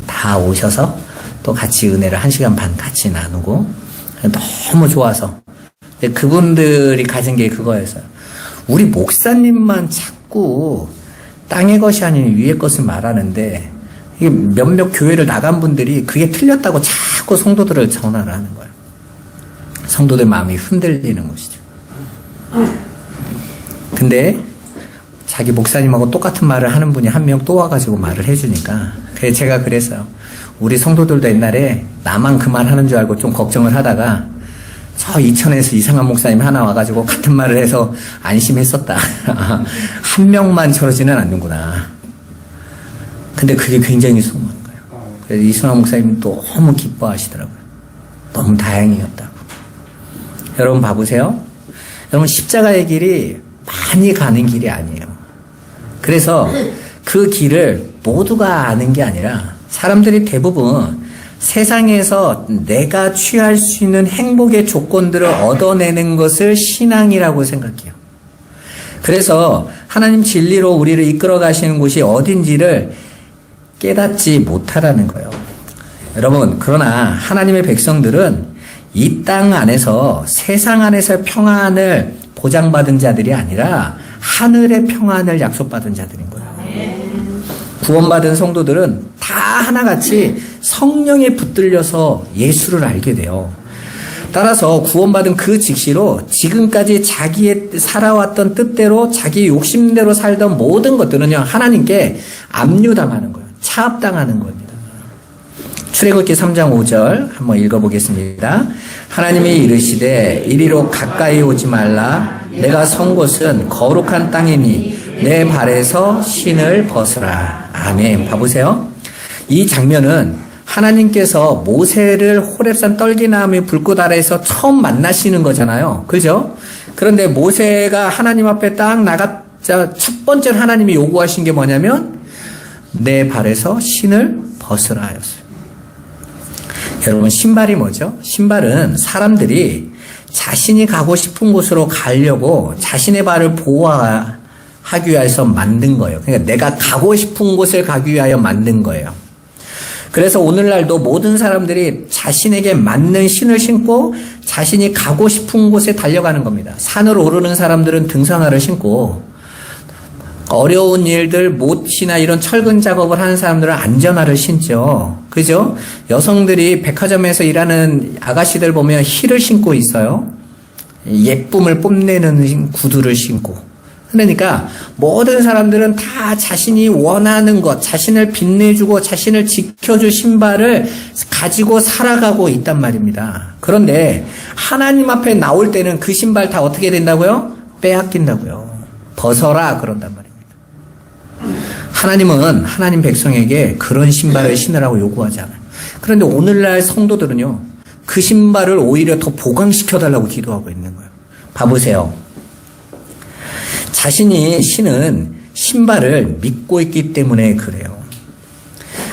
다 오셔서 또 같이 은혜를 1시간 반 같이 나누고 너무 좋아서 그분들이 가진 게 그거였어요. 우리 목사님만 자꾸 땅의 것이 아닌 위의 것을 말하는데 이게 몇몇 교회를 나간 분들이 그게 틀렸다고 자꾸 성도들을 전화를 하는 거예요. 성도들 마음이 흔들리는 것이죠. 근데 자기 목사님하고 똑같은 말을 하는 분이 한 명 또 와가지고 말을 해주니까 그래서 제가 그랬어요. 우리 성도들도 옛날에 나만 그 말 하는 줄 알고 좀 걱정을 하다가 저 이천에서 이상한 목사님 하나 와가지고 같은 말을 해서 안심했었다. 한 명만 저러지는 않는구나. 근데 그게 굉장히 소문한 거예요. 그래서 이승환 목사님 너무 기뻐하시더라고요. 너무 다행이었다고. 여러분 봐보세요. 여러분 십자가의 길이 많이 가는 길이 아니에요. 그래서 그 길을 모두가 아는 게 아니라 사람들이 대부분 세상에서 내가 취할 수 있는 행복의 조건들을 얻어내는 것을 신앙이라고 생각해요. 그래서 하나님 진리로 우리를 이끌어 가시는 곳이 어딘지를 깨닫지 못하라는 거예요. 여러분, 그러나 하나님의 백성들은 이 땅 안에서 세상 안에서 평안을 보장받은 자들이 아니라 하늘의 평안을 약속받은 자들인 거예요. 구원받은 성도들은 다 하나같이 성령에 붙들려서 예수를 알게 돼요. 따라서 구원받은 그 직시로 지금까지 자기의 살아왔던 뜻대로 자기 욕심대로 살던 모든 것들은요, 하나님께 압류당하는 거예요. 차압당하는 겁니다. 출애굽기 3장 5절 한번 읽어보겠습니다. 하나님이 이르시되 이리로 가까이 오지 말라. 내가 선 곳은 거룩한 땅이니 내 발에서 신을 벗으라. 아멘. 봐보세요. 이 장면은 하나님께서 모세를 호렙산 떨기나무의 불꽃 아래에서 처음 만나시는 거잖아요. 그죠? 그런데 모세가 하나님 앞에 딱 나갔자 첫 번째 하나님이 요구하신 게 뭐냐면 내 발에서 신을 벗으라 하였어요. 여러분, 신발이 뭐죠? 신발은 사람들이 자신이 가고 싶은 곳으로 가려고 자신의 발을 보호하기 위해서 만든 거예요. 그러니까 내가 가고 싶은 곳을 가기 위하여 만든 거예요. 그래서 오늘날도 모든 사람들이 자신에게 맞는 신을 신고 자신이 가고 싶은 곳에 달려가는 겁니다. 산을 오르는 사람들은 등산화를 신고 어려운 일들, 못이나 이런 철근 작업을 하는 사람들은 안전화를 신죠. 그죠? 여성들이 백화점에서 일하는 아가씨들 보면 힐을 신고 있어요. 예쁨을 뽐내는 구두를 신고. 그러니까 모든 사람들은 다 자신이 원하는 것, 자신을 빛내주고 자신을 지켜줄 신발을 가지고 살아가고 있단 말입니다. 그런데 하나님 앞에 나올 때는 그 신발 다 어떻게 된다고요? 빼앗긴다고요. 벗어라 그런단 말입니다. 하나님은 하나님 백성에게 그런 신발을 신으라고 요구하지 않아요. 그런데 오늘날 성도들은요, 그 신발을 오히려 더 보강시켜달라고 기도하고 있는 거예요. 봐보세요. 자신이 신은 신발을 믿고 있기 때문에 그래요.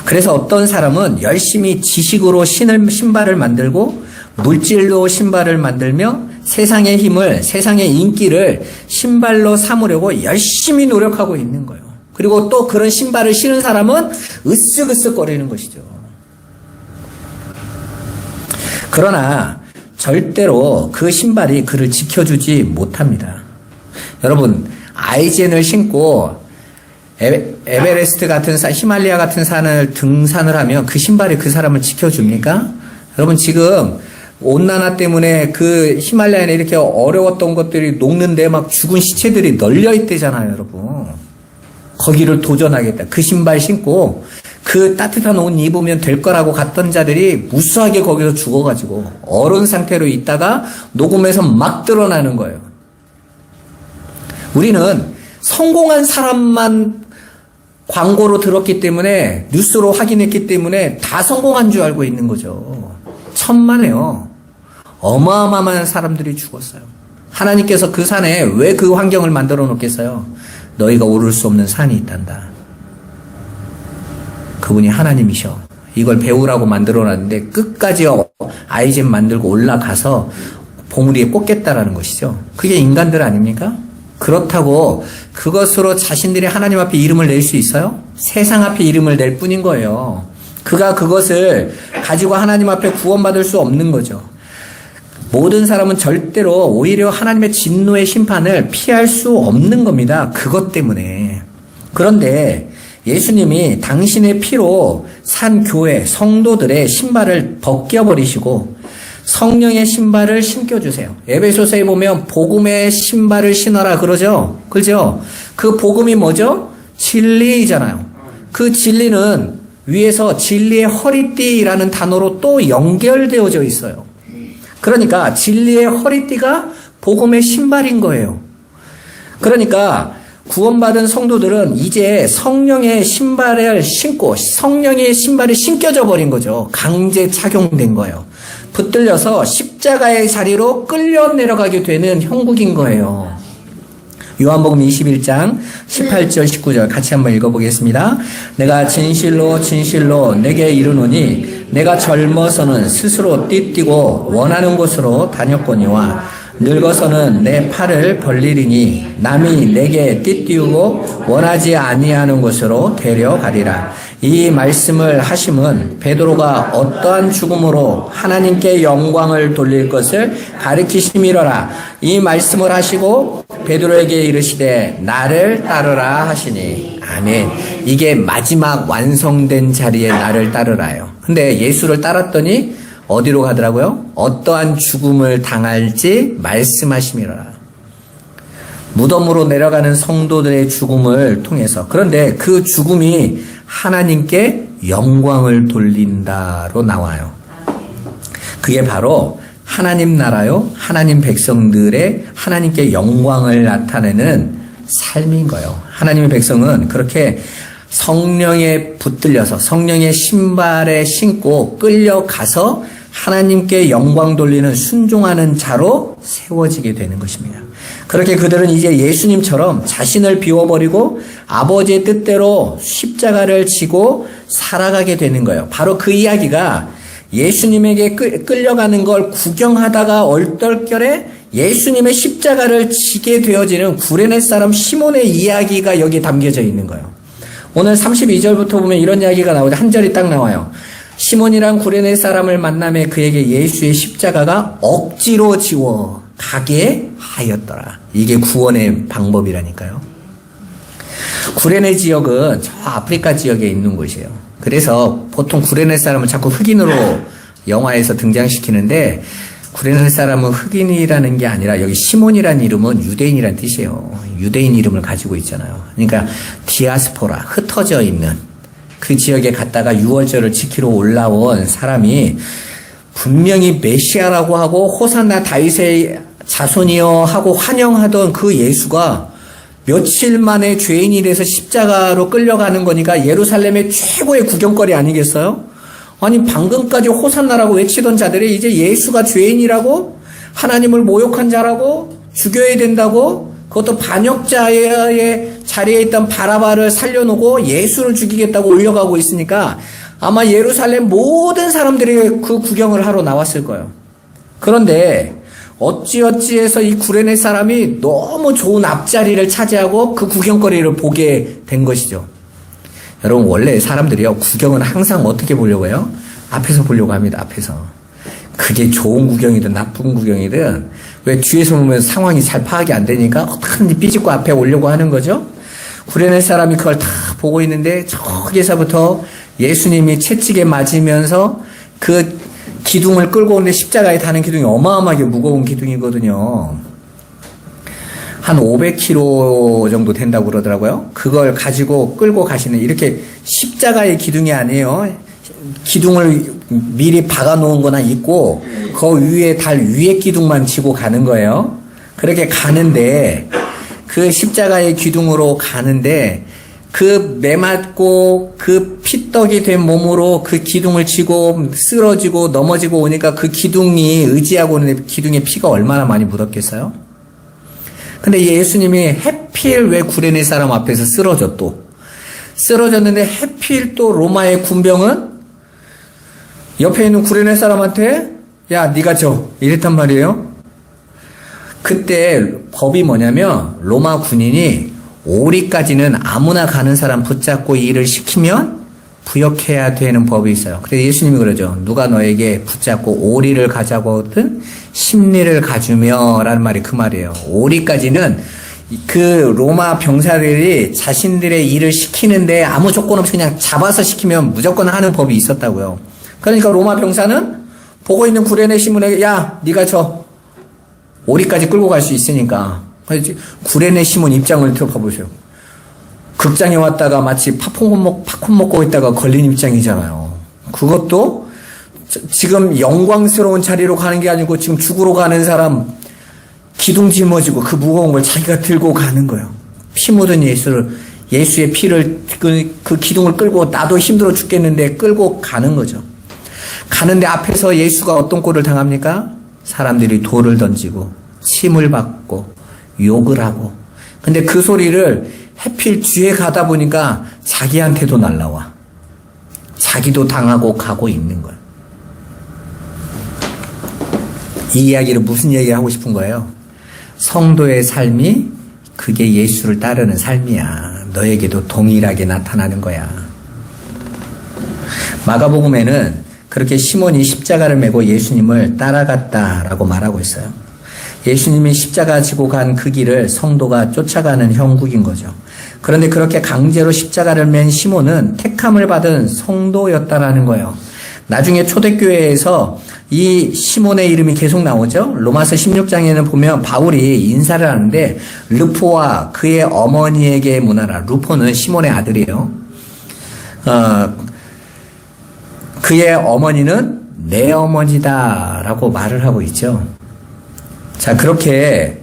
그래서 어떤 사람은 열심히 지식으로 신발을 만들고 물질로 신발을 만들며 세상의 힘을, 세상의 인기를 신발로 삼으려고 열심히 노력하고 있는 거예요. 그리고 또 그런 신발을 신은 사람은 으쓱으쓱거리는 것이죠. 그러나 절대로 그 신발이 그를 지켜주지 못합니다. 여러분, 아이젠을 신고 에베레스트 같은 산, 히말라야 같은 산을 등산을 하면 그 신발이 그 사람을 지켜줍니까? 여러분, 지금 온난화 때문에 그 히말라야에 이렇게 어려웠던 것들이 녹는데 막 죽은 시체들이 널려 있대잖아요, 여러분. 거기를 도전하겠다. 그 신발 신고 그 따뜻한 옷 입으면 될 거라고 갔던 자들이 무수하게 거기서 죽어가지고 얼은 상태로 있다가 녹음해서 막 드러나는 거예요. 우리는 성공한 사람만 광고로 들었기 때문에, 뉴스로 확인했기 때문에 다 성공한 줄 알고 있는 거죠. 천만에요. 어마어마한 사람들이 죽었어요. 하나님께서 그 산에 왜 그 환경을 만들어 놓겠어요? 너희가 오를 수 없는 산이 있단다. 그분이 하나님이셔. 이걸 배우라고 만들어 놨는데 끝까지 아이젠 만들고 올라가서 봉우리에 꽂겠다라는 것이죠. 그게 인간들 아닙니까? 그렇다고 그것으로 자신들이 하나님 앞에 이름을 낼 수 있어요? 세상 앞에 이름을 낼 뿐인 거예요. 그가 그것을 가지고 하나님 앞에 구원받을 수 없는 거죠. 모든 사람은 절대로 오히려 하나님의 진노의 심판을 피할 수 없는 겁니다. 그것 때문에. 그런데 예수님이 당신의 피로 산 교회, 성도들의 신발을 벗겨버리시고 성령의 신발을 신겨주세요. 에베소서에 보면 복음의 신발을 신어라 그러죠. 그죠? 그 복음이 뭐죠? 진리잖아요. 그 진리는 위에서 진리의 허리띠라는 단어로 또 연결되어져 있어요. 그러니까 진리의 허리띠가 복음의 신발인 거예요. 그러니까 구원받은 성도들은 이제 성령의 신발을 신고 성령의 신발이 신겨져 버린 거죠. 강제 착용된 거예요. 붙들려서 십자가의 자리로 끌려 내려가게 되는 형국인 거예요. 요한복음 21장 18절 19절 같이 한번 읽어보겠습니다. 내가 진실로 진실로 내게 이르노니 내가 젊어서는 스스로 띠뛰고 원하는 곳으로 다녔거니와 늙어서는 내 팔을 벌리리니 남이 내게 띠띠우고 원하지 아니하는 곳으로 데려가리라. 이 말씀을 하심은 베드로가 어떠한 죽음으로 하나님께 영광을 돌릴 것을 가리키심이로라. 이 말씀을 하시고 베드로에게 이르시되 나를 따르라 하시니. 아멘. 이게 마지막 완성된 자리에 나를 따르라요. 근데 예수를 따랐더니 어디로 가더라고요? 어떠한 죽음을 당할지 말씀하심이라. 무덤으로 내려가는 성도들의 죽음을 통해서. 그런데 그 죽음이 하나님께 영광을 돌린다로 나와요. 그게 바로 하나님 나라요, 하나님 백성들의 하나님께 영광을 나타내는 삶인 거예요. 하나님의 백성은 그렇게 성령에 붙들려서 성령의 신발에 신고 끌려가서 하나님께 영광 돌리는 순종하는 자로 세워지게 되는 것입니다. 그렇게 그들은 이제 예수님처럼 자신을 비워버리고 아버지의 뜻대로 십자가를 지고 살아가게 되는 거예요. 바로 그 이야기가 예수님에게 끌려가는 걸 구경하다가 얼떨결에 예수님의 십자가를 지게 되어지는 구레네 사람 시몬의 이야기가 여기 담겨져 있는 거예요. 오늘 32절부터 보면 이런 이야기가 나오죠. 한 절이 딱 나와요. 시몬이란 구레네 사람을 만남에 그에게 예수의 십자가가 억지로 지워 가게 하였더라. 이게 구원의 방법이라니까요. 구레네 지역은 저 아프리카 지역에 있는 곳이에요. 그래서 보통 구레네 사람을 자꾸 흑인으로 영화에서 등장시키는데 구레네 사람은 흑인이라는 게 아니라 여기 시몬이라는 이름은 유대인이라는 뜻이에요. 유대인 이름을 가지고 있잖아요. 그러니까 디아스포라, 흩어져 있는 그 지역에 갔다가 유월절을 지키러 올라온 사람이 분명히 메시아라고 하고 호산나 다윗의 자손이여 하고 환영하던 그 예수가 며칠 만에 죄인이 돼서 십자가로 끌려가는 거니까 예루살렘의 최고의 구경거리 아니겠어요? 아니 방금까지 호산나라고 외치던 자들이 이제 예수가 죄인이라고 하나님을 모욕한 자라고 죽여야 된다고 그것도 반역자의 자리에 있던 바라바를 살려놓고 예수를 죽이겠다고 올려가고 있으니까 아마 예루살렘 모든 사람들이 그 구경을 하러 나왔을 거예요. 그런데 어찌어찌해서 이 구레네 사람이 너무 좋은 앞자리를 차지하고 그 구경거리를 보게 된 것이죠. 여러분 원래 사람들이요 구경은 항상 어떻게 보려고 해요? 앞에서 보려고 합니다. 앞에서. 그게 좋은 구경이든 나쁜 구경이든 왜 뒤에서 보면 상황이 잘 파악이 안 되니까 어떻게든지 삐집고 앞에 오려고 하는 거죠. 구레네 사람이 그걸 다 보고 있는데 저기서부터 예수님이 채찍에 맞으면서 그 기둥을 끌고 오는데 십자가에 다는 기둥이 어마어마하게 무거운 기둥이거든요. 한 500kg 정도 된다고 그러더라고요. 그걸 가지고 끌고 가시는 이렇게 십자가의 기둥이 아니에요. 기둥을 미리 박아 놓은 거나 있고 그 위에 달 위에 기둥만 지고 가는 거예요. 그렇게 가는데 그 십자가의 기둥으로 가는데 그 매맞고 그 피떡이 된 몸으로 그 기둥을 치고 쓰러지고 넘어지고 오니까 그 기둥이 의지하고 오는데 기둥에 피가 얼마나 많이 묻었겠어요? 근데 예수님이 해필 왜 구레네 사람 앞에서 쓰러졌는데 해필 또 로마의 군병은 옆에 있는 구레네 사람한테 야 네가 져 이랬단 말이에요. 그때 법이 뭐냐면 로마 군인이 오리까지는 아무나 가는 사람 붙잡고 일을 시키면 부역해야 되는 법이 있어요. 그래서 예수님이 그러죠. 누가 너에게 붙잡고 오리를 가자고 하든 십리를 가주며 라는 말이 그 말이에요. 오리까지는 그 로마 병사들이 자신들의 일을 시키는데 아무 조건 없이 그냥 잡아서 시키면 무조건 하는 법이 있었다고요. 그러니까 로마 병사는 보고 있는 구레네 시몬에게 야 네가 저 오리까지 끌고 갈 수 있으니까. 구레네 시몬 입장을 들어봐보세요. 극장에 왔다가 마치 팝콘 먹고 있다가 걸린 입장이잖아요. 그것도 지금 영광스러운 자리로 가는 게 아니고 지금 죽으러 가는 사람 기둥 짊어지고 그 무거운 걸 자기가 들고 가는 거예요. 피 묻은 예수의 피를 그 기둥을 끌고 나도 힘들어 죽겠는데 끌고 가는 거죠. 가는데 앞에서 예수가 어떤 꼴을 당합니까? 사람들이 돌을 던지고 침을 받고 욕을 하고. 근데 그 소리를 해필 뒤에 가다 보니까 자기한테도 날라와. 자기도 당하고 가고 있는 거예요. 이 이야기를 무슨 얘기를 하고 싶은 거예요? 성도의 삶이 그게 예수를 따르는 삶이야. 너에게도 동일하게 나타나는 거야. 마가복음에는 그렇게 시몬이 십자가를 메고 예수님을 따라갔다라고 말하고 있어요. 예수님이 십자가 지고 간 그 길을 성도가 쫓아가는 형국인 거죠. 그런데 그렇게 강제로 십자가를 맨 시몬은 택함을 받은 성도였다라는 거예요. 나중에 초대교회에서 이 시몬의 이름이 계속 나오죠. 로마서 16장에는 보면 바울이 인사를 하는데 르포와 그의 어머니에게 문하라. 루포는 시몬의 아들이에요. 그의 어머니는 내 어머니다라고 말을 하고 있죠. 자, 그렇게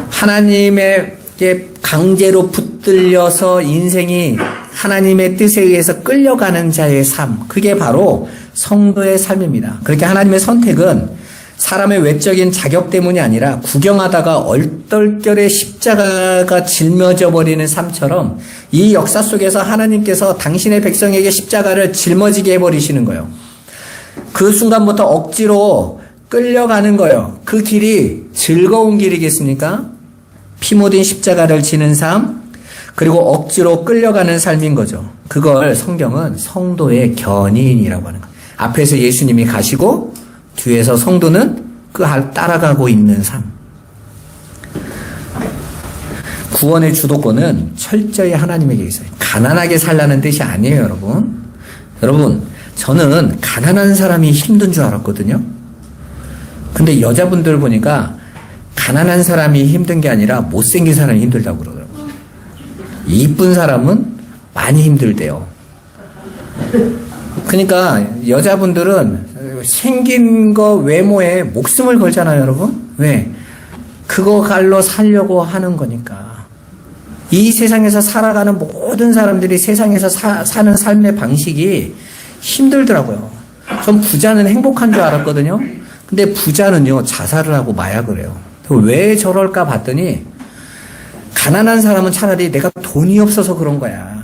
하나님에게 강제로 붙들려서 인생이 하나님의 뜻에 의해서 끌려가는 자의 삶, 그게 바로 성도의 삶입니다. 그렇게 하나님의 선택은 사람의 외적인 자격 때문이 아니라 구경하다가 얼떨결에 십자가가 짊어져 버리는 삶처럼 이 역사 속에서 하나님께서 당신의 백성에게 십자가를 짊어지게 해버리시는 거예요. 그 순간부터 억지로 끌려가는 거예요. 그 길이 즐거운 길이겠습니까? 피 묻은 십자가를 지는 삶, 그리고 억지로 끌려가는 삶인 거죠. 그걸 성경은 성도의 견인이라고 하는 거예요. 앞에서 예수님이 가시고 뒤에서 성도는 그 따라가고 있는 삶. 구원의 주도권은 철저히 하나님에게 있어요. 가난하게 살라는 뜻이 아니에요, 여러분. 여러분, 저는 가난한 사람이 힘든 줄 알았거든요. 근데 여자분들 보니까 가난한 사람이 힘든 게 아니라 못생긴 사람이 힘들다고 그러더라고요. 이쁜 사람은 많이 힘들대요. 그러니까 여자분들은 생긴 거 외모에 목숨을 걸잖아요, 여러분. 왜? 그거 갈로 살려고 하는 거니까. 이 세상에서 살아가는 모든 사람들이 세상에서 사는 삶의 방식이 힘들더라고요. 전 부자는 행복한 줄 알았거든요. 근데 부자는요, 자살을 하고 마약을 해요. 왜 저럴까 봤더니 가난한 사람은 차라리 내가 돈이 없어서 그런 거야.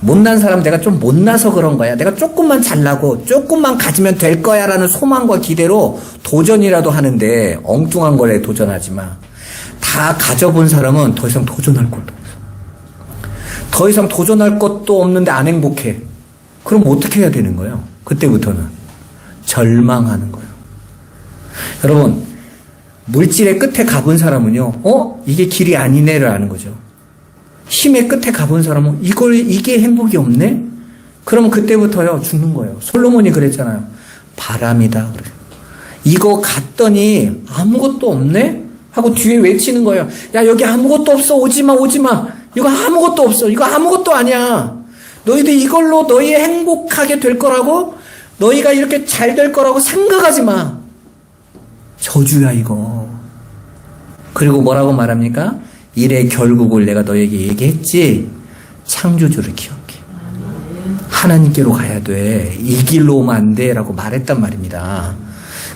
못난 사람 내가 좀 못나서 그런 거야. 내가 조금만 잘나고 조금만 가지면 될 거야 라는 소망과 기대로 도전이라도 하는데 엉뚱한 거에 도전하지 마. 다 가져본 사람은 더 이상 도전할 것도 없어. 더 이상 도전할 것도 없는데 안 행복해. 그럼 어떻게 해야 되는 거예요? 그때부터는 절망하는 거예요. 여러분, 물질의 끝에 가본 사람은요, 이게 길이 아니네를 아는 거죠. 힘의 끝에 가본 사람은 이게 행복이 없네? 그러면 그때부터요, 죽는 거예요. 솔로몬이 그랬잖아요. 바람이다. 그래. 이거 갔더니 아무것도 없네? 하고 뒤에 외치는 거예요. 야, 여기 아무것도 없어. 오지 마, 오지 마. 이거 아무것도 없어. 이거 아무것도 아니야. 너희들 이걸로 너희 행복하게 될 거라고, 너희가 이렇게 잘 될 거라고 생각하지 마. 저주야, 이거. 그리고 뭐라고 말합니까? 일의 결국을 내가 너에게 얘기했지. 창조주를 기억해. 하나님께로 가야 돼. 이 길로 오면 안 돼. 라고 말했단 말입니다.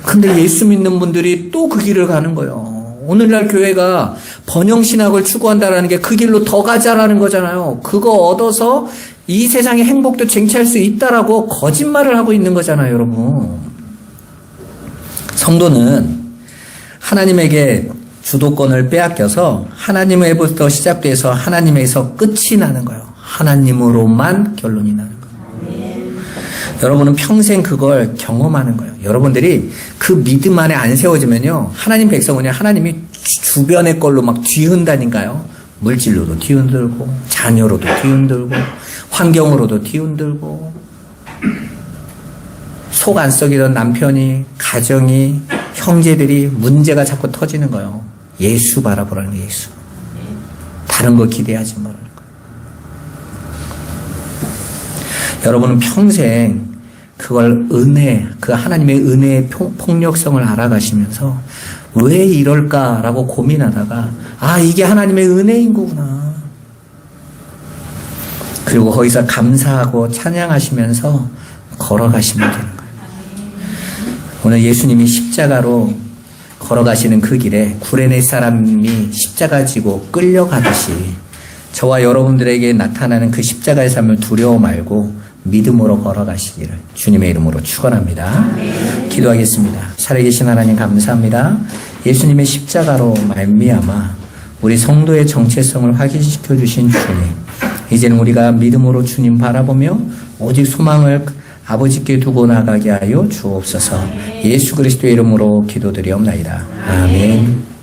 근데 예수 믿는 분들이 또 그 길을 가는 거예요. 오늘날 교회가 번영신학을 추구한다는 게 그 길로 더 가자라는 거잖아요. 그거 얻어서 이 세상의 행복도 쟁취할 수 있다라고 거짓말을 하고 있는 거잖아요, 여러분. 성도는 하나님에게 주도권을 빼앗겨서 하나님으로부터 시작돼서 하나님에서 끝이 나는 거예요. 하나님으로만 결론이 나는 거예요. 여러분은 평생 그걸 경험하는 거예요. 여러분들이 그 믿음 안에 안 세워지면요, 하나님 백성은요, 하나님이 주변의 걸로 막 뒤흔다니까요. 물질로도 뒤흔들고, 자녀로도 뒤흔들고, 환경으로도 뒤흔들고, 속 안 썩이던 남편이, 가정이, 형제들이 문제가 자꾸 터지는 거예요. 예수 바라보라는 거예요, 예수. 다른 거 기대하지 말라는 거예요. 여러분은 평생 그걸 그 하나님의 은혜의 폭력성을 알아가시면서 왜 이럴까라고 고민하다가, 이게 하나님의 은혜인 거구나. 그리고 거기서 감사하고 찬양하시면서 걸어가시면 되는 거예요. 오늘 예수님이 십자가로 걸어가시는 그 길에 구레네 사람이 십자가 지고 끌려가듯이 저와 여러분들에게 나타나는 그 십자가의 삶을 두려워 말고 믿음으로 걸어가시기를 주님의 이름으로 축원합니다. 기도하겠습니다. 살아계신 하나님 감사합니다. 예수님의 십자가로 말미암아 우리 성도의 정체성을 확인시켜 주신 주님, 이제는 우리가 믿음으로 주님 바라보며 오직 소망을 아버지께 두고 나가게 하여 주옵소서. 예수 그리스도의 이름으로 기도드리옵나이다. 아멘.